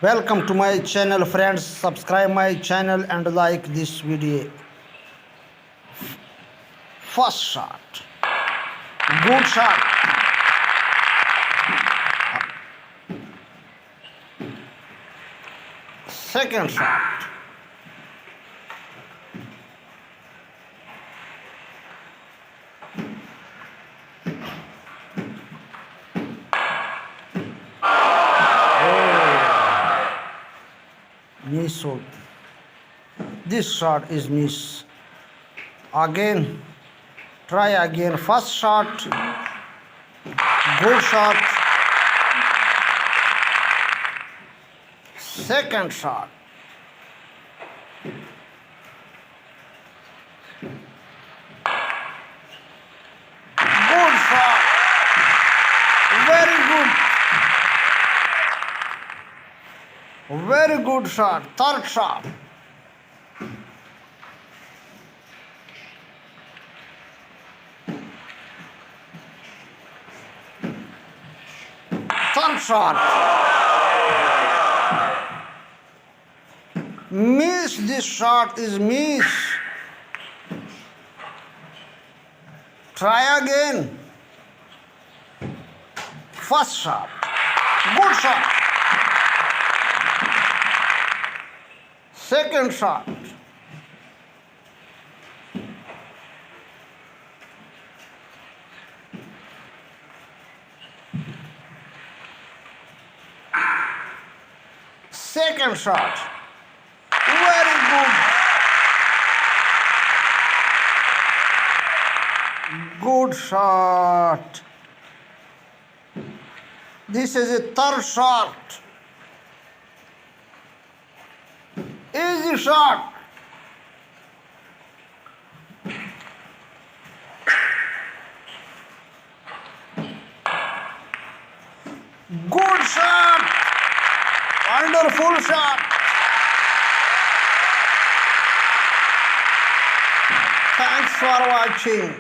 Welcome to my channel, friends. Subscribe my channel and like this video. First shot. Good shot. Second shot. Miss. This shot is miss. Again. Try again. First shot. Good shot. Second shot. Good shot. Very good. Very good shot. Third shot. Third shot. Miss. This shot is miss. Try again. First shot. Good shot. Second shot. Second shot. Very good. Good shot. This is a third shot. Easy shot. Good shot. Wonderful shot. Thanks for watching.